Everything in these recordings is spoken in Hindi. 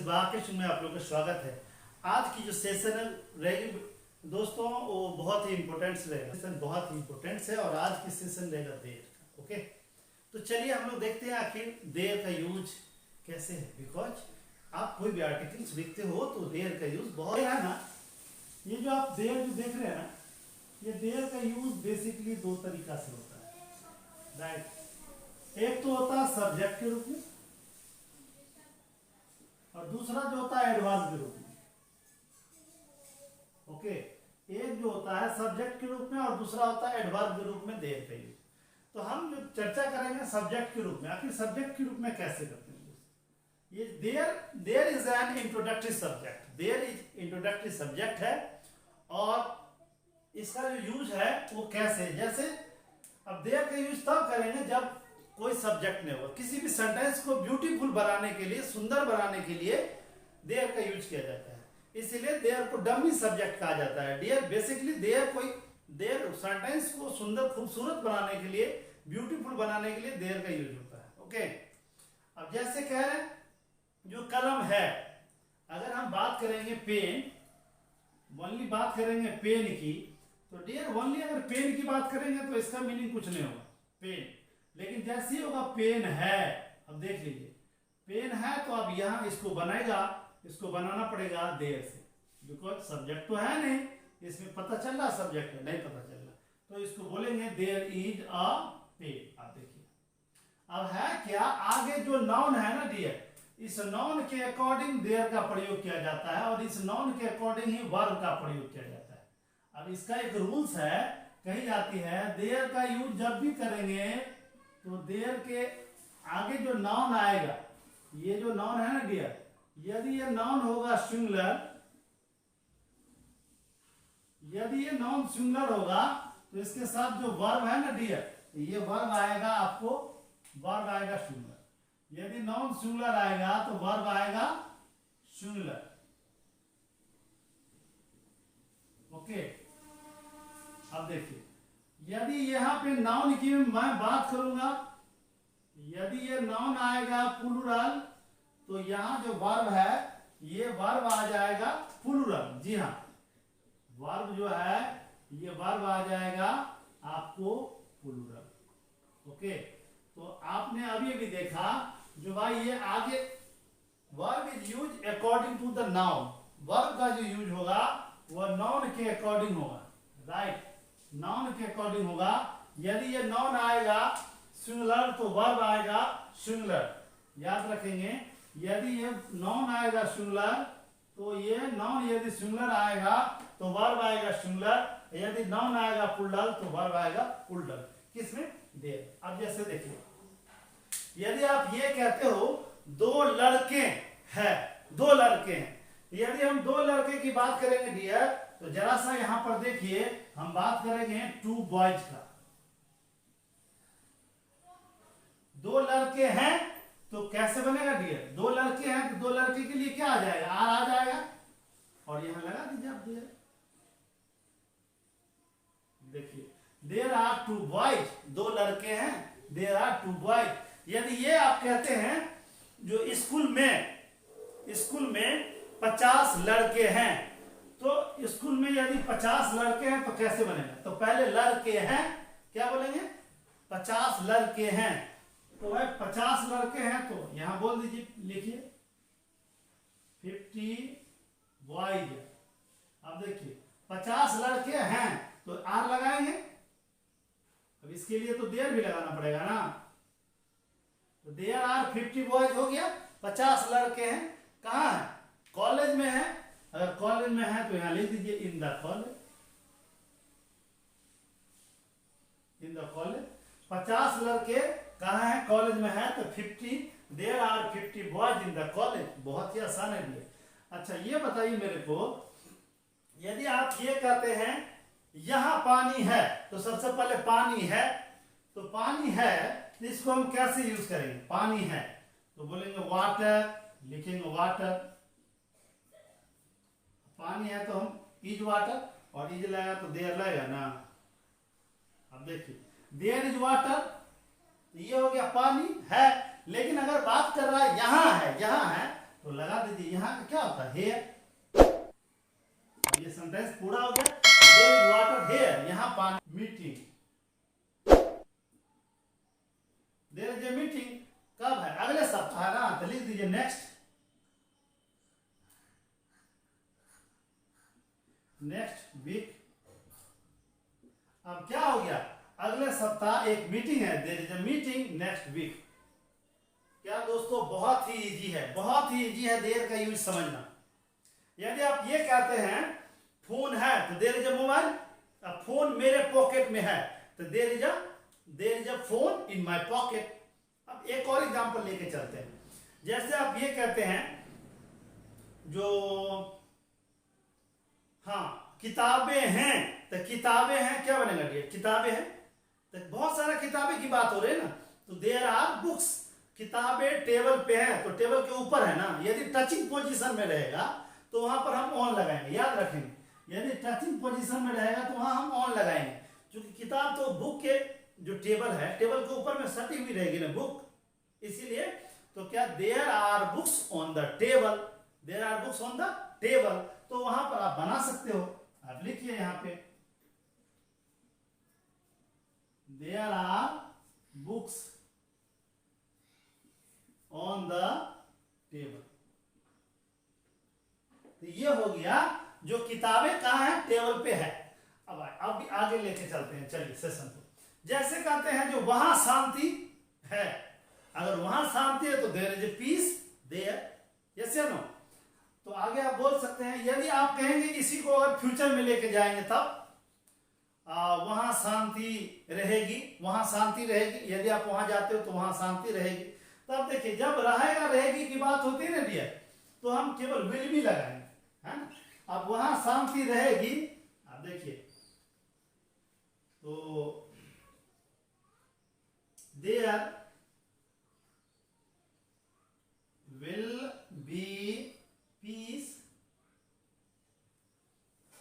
वाक्य में आप लोग का स्वागत है। आज की जो सेशन रहेगी दोस्तों वो बहुत ही इम्पोर्टेंट रहेगा। सेशन बहुत ही इम्पोर्टेंट है और आज की सेशन रहेगा देर का। ओके, तो चलिए हम लोग देखते हैं आखिर देर का यूज कैसे है। बिकॉज आप कोई भी आर्टिकल्स लिखते हो तो देर का यूज बहुत है ना। ये जो आप देर जो देख रहे हैं ना, ये देर का यूज बेसिकली दो तरीका से होता है, राइट। एक तो होता है सब्जेक्ट के रूप में और दूसरा जो होता है एडवांस के रूप में। ओके, एक जो होता है सब्जेक्ट के रूप में और दूसरा होता है एडवांस के रूप में देर का यूज। तो हम जो चर्चा करेंगे सब्जेक्ट के रूप में, आखिर सब्जेक्ट के रूप में कैसे करते हैं। ये there is an introductory subject. There is introductory subject है और इसका जो यूज है वो कैसे, जैसे अब देर का यूज तब करेंगे जब कोई सब्जेक्ट नहीं होगा। किसी भी सेंटेंस को ब्यूटीफुल बनाने के लिए, सुंदर बनाने के लिए देर का यूज किया जाता है। इसीलिए देर को डमी सब्जेक्ट कहा जाता है। देर बेसिकली देर सेंटेंस को सुंदर खूबसूरत बनाने के लिए, ब्यूटीफुल बनाने के लिए देर का यूज होता है। ओके, अब जैसे कह रहे हैं जो कलम है, अगर हम बात करेंगे पेन, ओनली बात करेंगे पेन की, तो डियर ओनली अगर पेन की बात करेंगे तो इसका मीनिंग कुछ नहीं होगा पेन। लेकिन जैसे ही होगा पेन है, अब देख लीजिए पेन है तो अब यहां इसको बनाना पड़ेगा देर से। बिकॉज सब्जेक्ट तो है नहीं, इसमें पता चल रहा सब्जेक्ट है, नहीं पता चल रहा, तो इसको बोलेंगे देयर इज अ पेन। आप देखिए अब है क्या, आगे जो नाउन है ना डियर, इस नाउन के अकॉर्डिंग देयर का प्रयोग किया जाता है और इस नाउन के अकॉर्डिंग ही वर्ब का प्रयोग किया जाता है। अब इसका एक रूल्स है, कही जाती है देयर का यूज जब भी करेंगे तो देर के आगे जो नाउन आएगा, ये जो नाउन है ना डियर, यदि ये नाउन होगा सिंगुलर, यदि ये नाउन सिंगुलर होगा तो इसके साथ जो वर्ब है ना डियर, ये वर्ब आएगा, आपको वर्ब आएगा सिंगुलर। यदि नाउन सिंगुलर आएगा तो वर्ब आएगा सिंगुलर। ओके, अब देखिए यदि यहां पे नाउन की मैं बात करूंगा, यदि ये नाउन आएगा प्लूरल तो यहां जो वर्ब है ये वर्ब आ जाएगा प्लूरल। जी हाँ, वर्ब जो है ये वर्ब आ जाएगा आपको प्लूरल। ओके, तो आपने अभी भी देखा जो भाई ये आगे verb is use according to the noun. Verb का जो यूज होगा वह नाउन के अकॉर्डिंग होगा, राइट, नाउन के अकॉर्डिंग होगा। यदि ये नाउन आएगा सिंगुलर तो वर्ब आएगा सिंगुलर, याद रखेंगे। यदि ये नाउन आएगा सिंगुलर तो ये नाउन यदि सिंगुलर आएगा तो वर्ब आएगा सिंगुलर, यदि नाउन आएगा प्लूरल तो वर्ब आएगा प्लूरल। किसमें, देर। अब जैसे देखिए यदि आप ये कहते हो दो लड़के हैं, दो लड़के हैं, यदि हम दो लड़के की बात करेंगे डियर तो जरा सा यहां पर देखिए हम बात करेंगे टू बॉयज का। दो लड़के हैं तो कैसे बनेगा डियर, दो लड़के हैं तो दो लड़के के लिए क्या आ जाएगा, आर आ जाएगा और यहां लगा दीजिए आप डियर। देखिए देयर आर टू बॉयज, दो लड़के हैं, देयर आर टू बॉयज। यदि ये आप कहते हैं जो स्कूल में 50 लड़के हैं, तो स्कूल में यदि 50 लड़के हैं तो कैसे बनेगा, तो पहले लड़के हैं, क्या बोलेंगे 50 लड़के हैं, तो भाई 50 लड़के हैं तो यहां बोल दीजिए, लिखिए 50 बॉयज। अब देखिए 50 लड़के हैं तो आर लगाएंगे, अब इसके लिए तो देर भी लगाना पड़ेगा ना, तो देयर आर 50 बॉयज हो गया, 50 लड़के हैं। कहाँ है, कॉलेज में है, अगर कॉलेज में है तो यहां लिख दीजिए in the college, in the college. 50 लड़के कहाँ है, कॉलेज में है, तो 50, there are 50 boys in the college. बहुत ही आसान है ये। अच्छा ये बताइए मेरे को, यदि आप ये कहते हैं यहां पानी है, तो सबसे पहले पानी है, तो पानी है इसको हम कैसे यूज करेंगे, पानी है तो बोलेंगे वाटर, लिखेंगे वाटर। पानी है तो हम इज वाटर, और इज लगेगा तो देयर लगेगा ना। अब देखिए देयर इज वाटर, ये हो गया पानी है। लेकिन अगर बात कर रहा है यहाँ है तो लगा दीजिए यहाँ का क्या होता है हेयर। ये सेंटेंस पूरा हो गया। देयर इज वाटर हेयर, यहाँ पानी। Meeting, there is a meeting कब है? अगले सप्ताह ना, तो लिख दीजिए नेक्स्ट वीक। अब क्या हो गया? अगले सप्ताह एक मीटिंग है, there is a meeting next week. क्या दोस्तों, बहुत ही इजी है, बहुत ही इजी है देयर का यूज समझना। यदि आप ये कहते हैं फोन है तो देयर इज ए मोबाइल। अब फोन मेरे पॉकेट में है तो there is a phone in my pocket. अब एक और एग्जांपल लेके चलते हैं। जैसे आप ये कहते हैं जो हाँ किताबें हैं, तो किताबें हैं क्या बनेगा डियर? किताबें हैं, तो बहुत सारा किताबें की बात हो रही है ना, तो देयर आर बुक्स। किताबें टेबल पे है तो टेबल के ऊपर है ना, यदि टचिंग पोजीशन में रहेगा तो वहां पर हम ऑन लगाएंगे, याद रखेंगे। यदि टचिंग पोजीशन में रहेगा तो वहां हम ऑन लगाएंगे, क्योंकि किताब तो बुक के जो टेबल है, टेबल के ऊपर में सटी हुई रहेगी ना बुक, इसीलिए। तो क्या there are books on the table, there are books on the table, तो वहां पर आप बना सकते हो। आप लिखिए यहां पे there are books on the table. तो ये हो गया जो किताबें कहां है, टेबल पे है। अब आगे लेके चलते हैं, चलिए सेशन को। जैसे कहते हैं जो वहां शांति है, अगर वहां शांति है तो there is a peace there, yes या नो? तो आगे आप बोल सकते हैं, यदि आप कहेंगे इसी को अगर फ्यूचर में लेके जाएंगे तब वहां शांति रहेगी, वहां शांति रहेगी। यदि आप वहां जाते हो तो वहां शांति रहेगी। तब देखिए जब रहेगा रहेगी की बात होती है ना डियर, तो हम केवल विल भी लगाएंगे, है ना। अब वहां शांति रहेगी, आप देखिए तो there will be peace,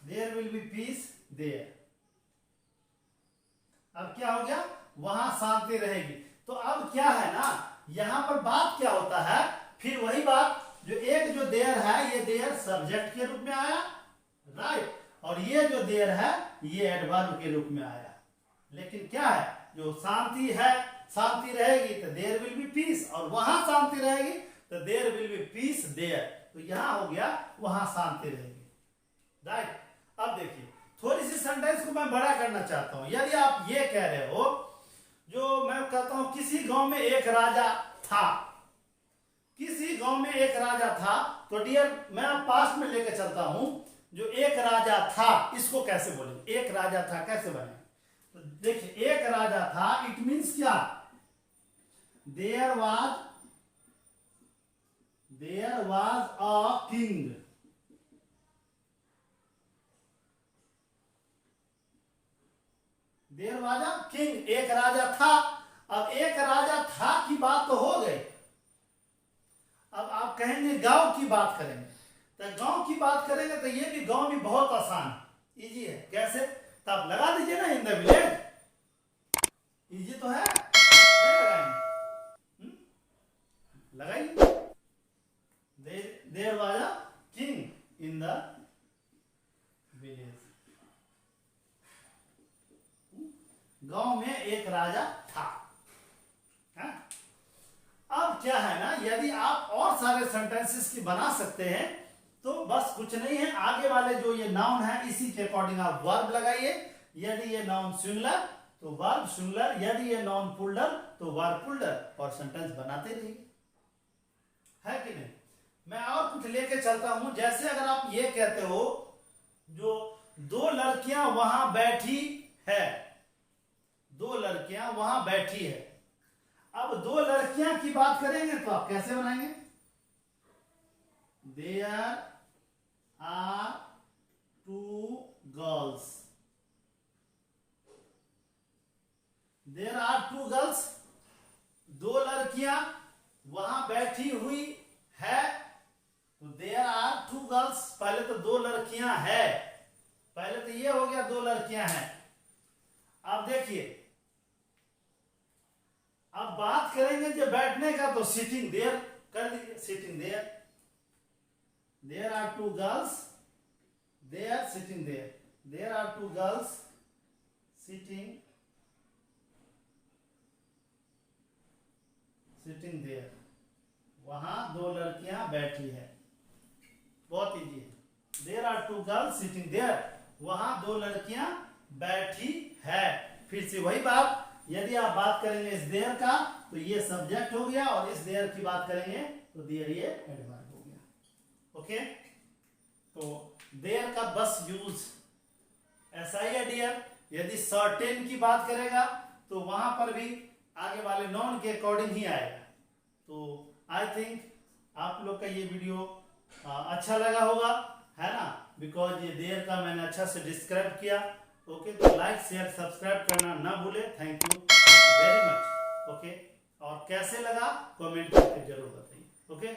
there will be peace there. अब क्या हो गया? वहां शांति रहेगी। तो अब क्या है ना, यहां पर बात क्या होता है, फिर वही बात जो एक जो देयर है, ये देयर सब्जेक्ट के रूप में आया, राइट, और ये जो देयर है ये एडवर्ब के रूप में आया। लेकिन क्या है, जो शांति है, शांति रहेगी तो देयर विल बी पीस, और वहां शांति रहेगी तो there will be peace there. तो यहां हो गया वहां शांति रहेगी, राइट। अब देखिए थोड़ी सी सेंटेंस को मैं बड़ा करना चाहता हूं। यदि आप ये कह रहे हो, जो मैं कहता हूं किसी गांव में एक राजा था, किसी गांव में एक राजा था, तो डियर मैं पास्ट में लेकर चलता हूं। जो एक राजा था इसको कैसे बोलेंगे? एक राजा था कैसे बने? तो देखिए एक राजा था, इट मींस क्या? There was a king. There was a king, एक राजा था। अब एक राजा था की बात तो हो गई। अब आप कहेंगे गांव की बात करेंगे, तो गांव की बात करेंगे तो ये भी गांव भी बहुत आसान है, इजी है। कैसे? तो आप लगा दीजिए ना इन द विलेज, इजी तो है, नहीं लगाएंगे? लगाइए। There was a king in the village, गांव में एक राजा था, है? अब क्या है ना, यदि आप और सारे सेंटेंसेस की बना सकते हैं तो बस कुछ नहीं है, आगे वाले जो ये नाउन है इसी के अकॉर्डिंग आप वर्ब लगाइए। यदि ये नाउन सिंगुलर तो वर्ब सिंगुलर, यदि ये नाउन प्लूरल तो वर्ब प्लूरल, और सेंटेंस बनाते रहिए, है कि नहीं? मैं और कुछ लेके चलता हूं। जैसे अगर आप ये कहते हो जो दो लड़कियां वहां बैठी है, दो लड़कियां वहां बैठी है। अब दो लड़कियां की बात करेंगे तो आप कैसे बनाएंगे? There are two girls, there are two girls, दो लड़कियां वहां बैठी हुई है, तो देयर आर टू गर्ल्स। पहले तो दो लड़कियां है, पहले तो ये हो गया दो लड़कियां हैं। अब देखिए अब बात करेंगे जो बैठने का, तो सिटिंग देयर कर दीजिए, sitting there. There are two girls. They are sitting there. There are two girls sitting there. वहां दो लड़कियां बैठी है. बहुत इजी है. There are two girls sitting there. वहां दो लड़कियां बैठी है. फिर से वही बात, यदि आप बात करेंगे इस देयर का तो ये सब्जेक्ट हो गया, और इस देयर की बात करेंगे तो देयर ये एडवर्ब हो गया. ओके, तो देयर का बस यूज ऐसा ही है डियर. यदि सर्टेन की बात करेगा तो वहां पर भी आगे वाले नॉन के अकॉर्डिंग ही आएगा. तो आई थिंक आप लोग का ये वीडियो अच्छा लगा होगा, है ना, बिकॉज ये देयर का मैंने अच्छा से डिस्क्राइब किया. ओके, तो लाइक शेयर सब्सक्राइब करना ना भूले. Thank you very much. Okay, और कैसे लगा कमेंट करके जरूर बताइए. ओके.